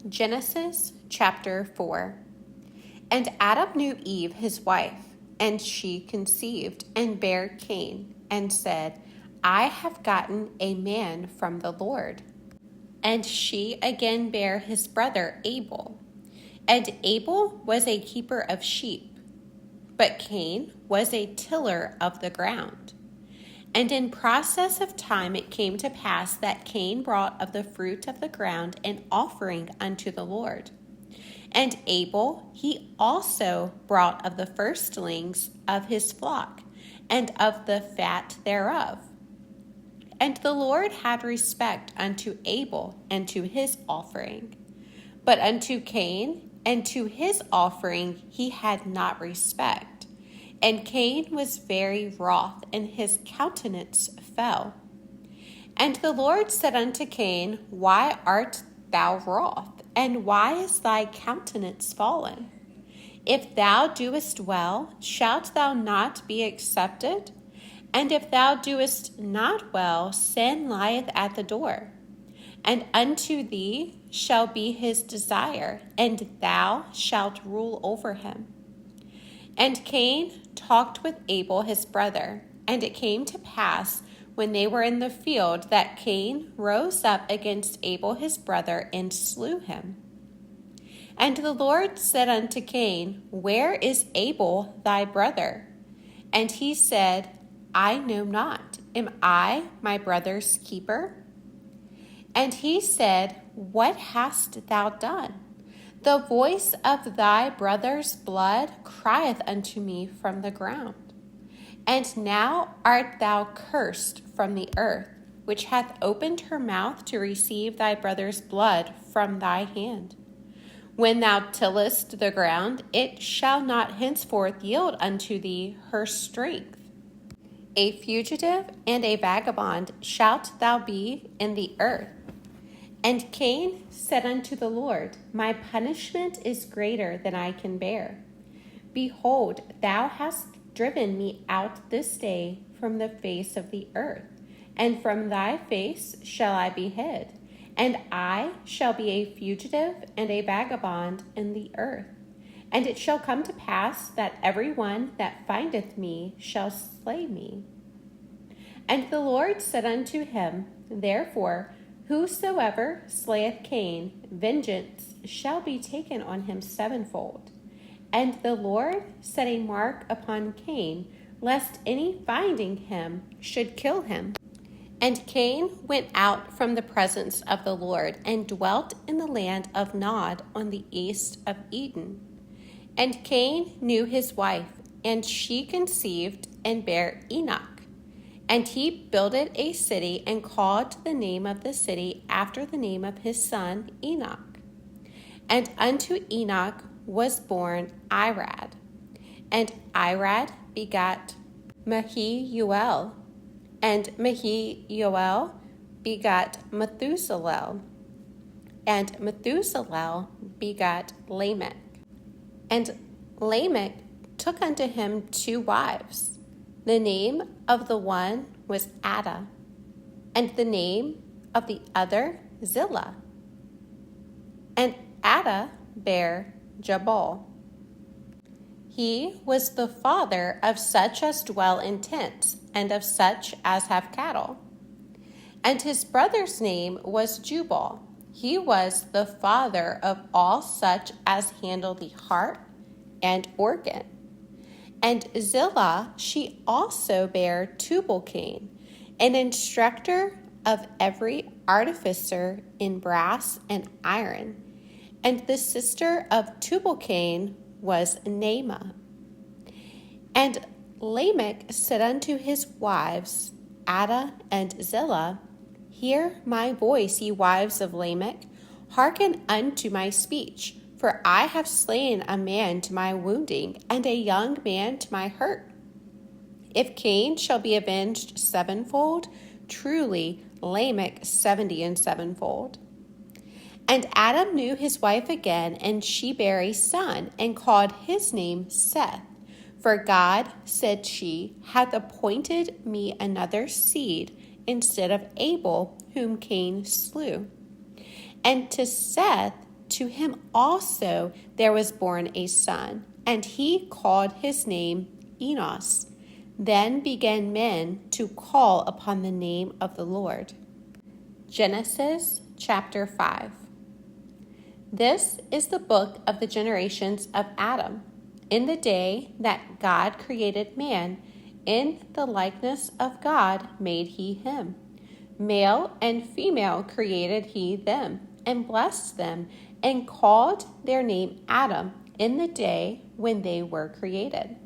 Genesis chapter 4. And Adam knew Eve his wife, and she conceived and bare Cain, and said, I have gotten a man from the Lord. And she again bare his brother Abel. And Abel was a keeper of sheep, but Cain was a tiller of the ground. And in process of time it came to pass that Cain brought of the fruit of the ground an offering unto the Lord. And Abel he also brought of the firstlings of his flock, and of the fat thereof. And the Lord had respect unto Abel and to his offering. But unto Cain and to his offering he had not respect. And Cain was very wroth, and his countenance fell. And the Lord said unto Cain, Why art thou wroth, and why is thy countenance fallen? If thou doest well, shalt thou not be accepted? And if thou doest not well, sin lieth at the door. And unto thee shall be his desire, and thou shalt rule over him. And Cain talked with Abel his brother, and it came to pass, when they were in the field, that Cain rose up against Abel his brother, and slew him. And the Lord said unto Cain, Where is Abel thy brother? And he said, I know not. Am I my brother's keeper? And he said, What hast thou done? The voice of thy brother's blood crieth unto me from the ground. And now art thou cursed from the earth, which hath opened her mouth to receive thy brother's blood from thy hand. When thou tillest the ground, it shall not henceforth yield unto thee her strength. A fugitive and a vagabond shalt thou be in the earth. And Cain said unto the Lord, My punishment is greater than I can bear. Behold, thou hast driven me out this day from the face of the earth, and from thy face shall I be hid, and I shall be a fugitive and a vagabond in the earth. And it shall come to pass that every one that findeth me shall slay me. And the Lord said unto him, Therefore, whosoever slayeth Cain, vengeance shall be taken on him sevenfold. And the Lord set a mark upon Cain, lest any finding him should kill him. And Cain went out from the presence of the Lord, and dwelt in the land of Nod on the east of Eden. And Cain knew his wife, and she conceived and bare Enoch. And he builded a city, and called the name of the city after the name of his son Enoch. And unto Enoch was born Irad. And Irad begat Mehuel. And Mehuel begat Methuselah. And Methuselah begat Lamech. And Lamech took unto him 2 wives. The name of the one was Ada, and the name of the other Zillah. And Ada bare Jabal. He was the father of such as dwell in tents, and of such as have cattle. And his brother's name was Jubal. He was the father of all such as handle the harp and organ. And Zillah, she also bare Tubal-Cain, an instructor of every artificer in brass and iron. And the sister of Tubal-Cain was Naamah. And Lamech said unto his wives, Ada and Zillah, Hear my voice, ye wives of Lamech, hearken unto my speech. For I have slain a man to my wounding, and a young man to my hurt. If Cain shall be avenged sevenfold, truly Lamech 70 and sevenfold. And Adam knew his wife again, and she bare a son, and called his name Seth. For God, said she, hath appointed me another seed instead of Abel, whom Cain slew. And to Seth to him also there was born a son, and he called his name Enos. Then began men to call upon the name of the Lord. Genesis chapter 5. This is the book of the generations of Adam. In the day that God created man, in the likeness of God made he him. Male and female created he them, and blessed them, and called their name Adam in the day when they were created.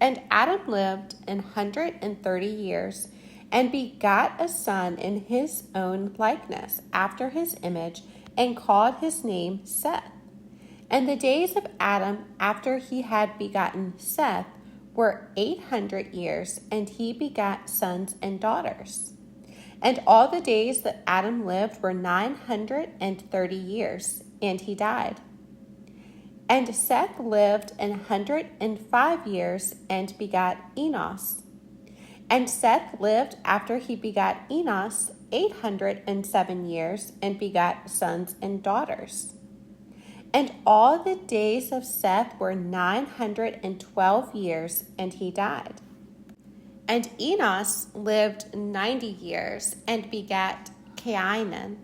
And Adam lived 130 years, and begot a son in his own likeness, after his image, and called his name Seth. And the days of Adam after he had begotten Seth were 800 years, and he begat sons and daughters. And all the days that Adam lived were 930 years, and he died. And Seth lived 105 years, and begat Enos. And Seth lived after he begat Enos 807 years, and begat sons and daughters. And all the days of Seth were 912 years, and he died. And Enos lived 90 years, and begat Cain.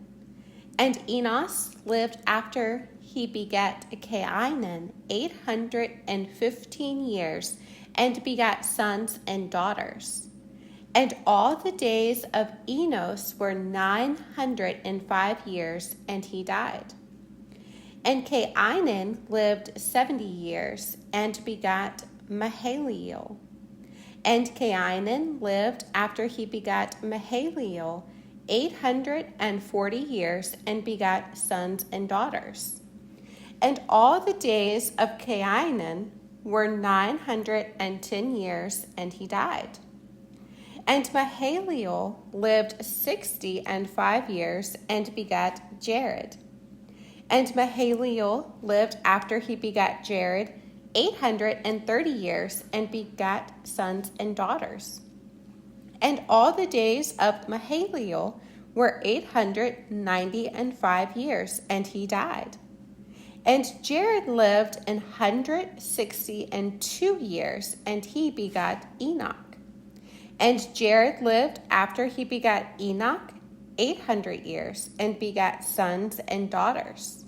And Enos lived after he begat Cain 815 years, and begat sons and daughters. And all the days of Enos were 905 years, and he died. And Cain lived 70 years, and begat Mahalaleel. And Cain lived after he begat Mahalaleel 840 years, and begat sons and daughters. And all the days of Cain were 910 years, and he died. And Mahalaleel lived 65 years, and begat Jared. And Mahalaleel lived after he begat Jared 830 years, and begat sons and daughters. And all the days of Mahalaleel were 895 years, and he died. And Jared lived 162 years, and he begat Enoch. And Jared lived after he begat Enoch 800 years, and begat sons and daughters.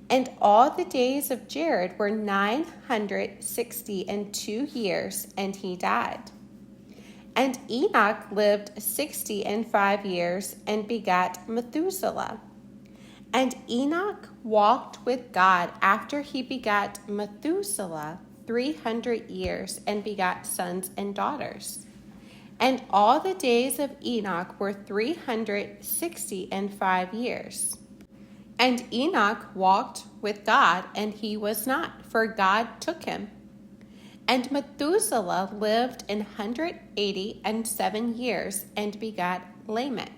And all the days of Jared were 962 years, and he died. And Enoch lived 65 years, and begat Methuselah. And Enoch walked with God after he begat Methuselah 300 years, and begat sons and daughters. And all the days of Enoch were 365 years. And Enoch walked with God, and he was not, for God took him. And Methuselah lived 187 years, and begat Lamech.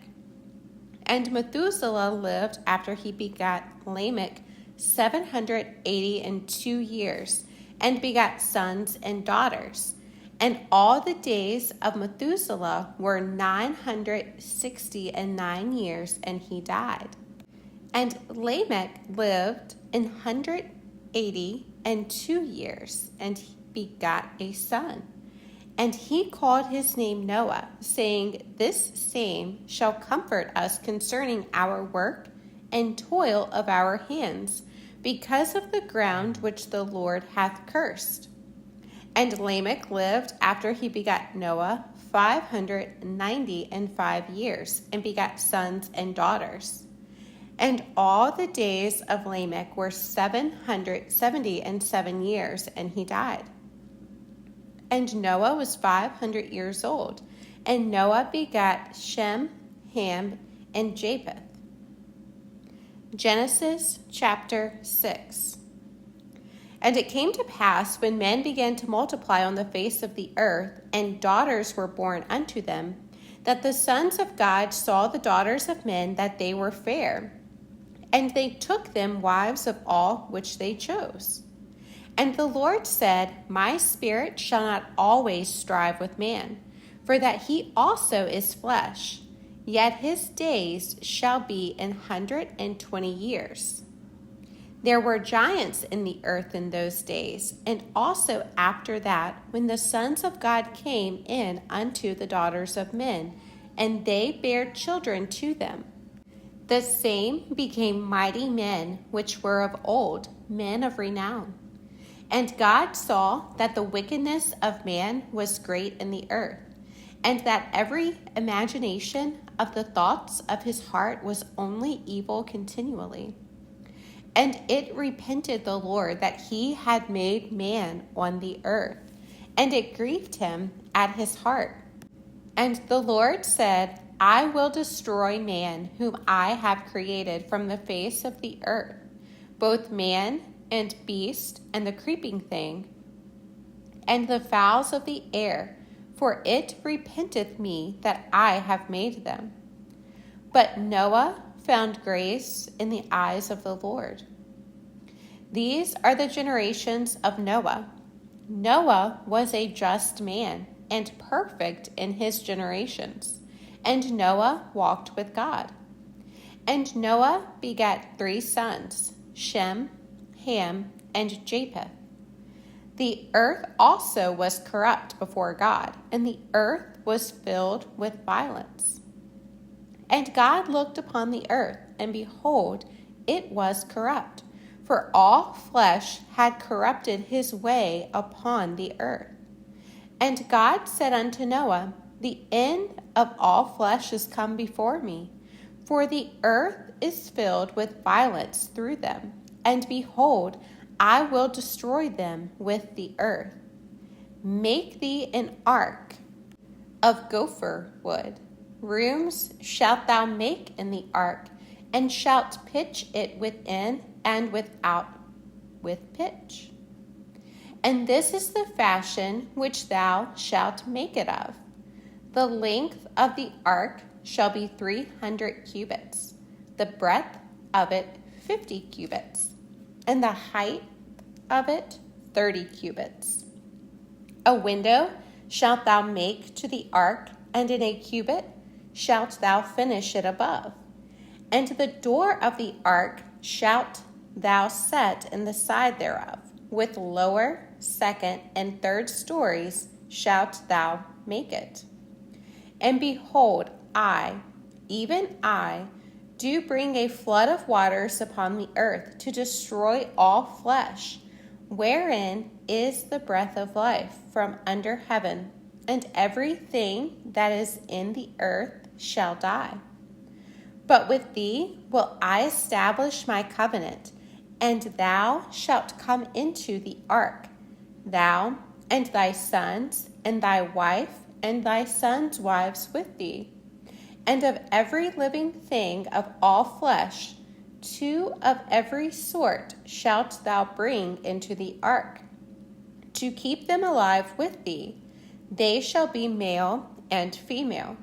And Methuselah lived after he begat Lamech 782 years, and begat sons and daughters. And all the days of Methuselah were 969 years, and he died. And Lamech lived 182 years, and he begat a son. And he called his name Noah, saying, This same shall comfort us concerning our work and toil of our hands, because of the ground which the Lord hath cursed. And Lamech lived after he begat Noah 595 years, and begat sons and daughters. And all the days of Lamech were 777 years, and he died. And Noah was 500 years old, and Noah begat Shem, Ham, and Japheth. Genesis chapter 6. And it came to pass, when men began to multiply on the face of the earth, and daughters were born unto them, that the sons of God saw the daughters of men, that they were fair. And they took them wives of all which they chose. And the Lord said, My spirit shall not always strive with man, for that he also is flesh, yet his days shall be 120 years. There were giants in the earth in those days, and also after that, when the sons of God came in unto the daughters of men, and they bare children to them. The same became mighty men which were of old, men of renown. And God saw that the wickedness of man was great in the earth, and that every imagination of the thoughts of his heart was only evil continually. And it repented the Lord that he had made man on the earth, and it grieved him at his heart. And the Lord said, I will destroy man whom I have created from the face of the earth, both man and beast and the creeping thing, and the fowls of the air, for it repenteth me that I have made them. But Noah found grace in the eyes of the Lord. These are the generations of Noah. Noah was a just man and perfect in his generations, and Noah walked with God. And Noah begat 3 sons, Shem, Ham, and Japheth. The earth also was corrupt before God, and the earth was filled with violence. And God looked upon the earth, and behold, it was corrupt, for all flesh had corrupted his way upon the earth. And God said unto Noah, the end of all flesh is come before me, for the earth is filled with violence through them, and behold, I will destroy them with the earth. Make thee an ark of gopher wood. Rooms shalt thou make in the ark, and shalt pitch it within and without with pitch. And this is the fashion which thou shalt make it of. The length of the ark shall be 300 cubits, the breadth of it 50 cubits, and the height of it 30 cubits. A window shalt thou make to the ark, and in a cubit shalt thou finish it above. And the door of the ark shalt thou set in the side thereof, with lower, second, and third stories shalt thou make it. And behold, I, even I, do bring a flood of waters upon the earth to destroy all flesh, wherein is the breath of life from under heaven, and everything that is in the earth shall die. But with thee will I establish my covenant, and thou shalt come into the ark, thou and thy sons, and thy wife, and thy sons' wives with thee. And of every living thing of all flesh, 2 of every sort shalt thou bring into the ark, to keep them alive with thee. They shall be male and female.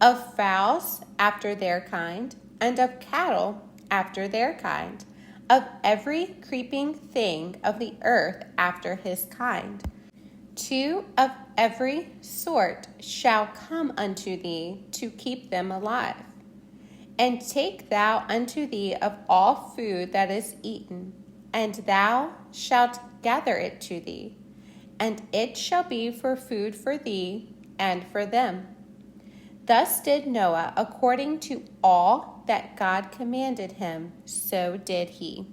Of fowls after their kind, and of cattle after their kind, of every creeping thing of the earth after his kind. 2 of every sort shall come unto thee to keep them alive. And take thou unto thee of all food that is eaten, and thou shalt gather it to thee, and it shall be for food for thee and for them. Thus did Noah according to all that God commanded him, so did he.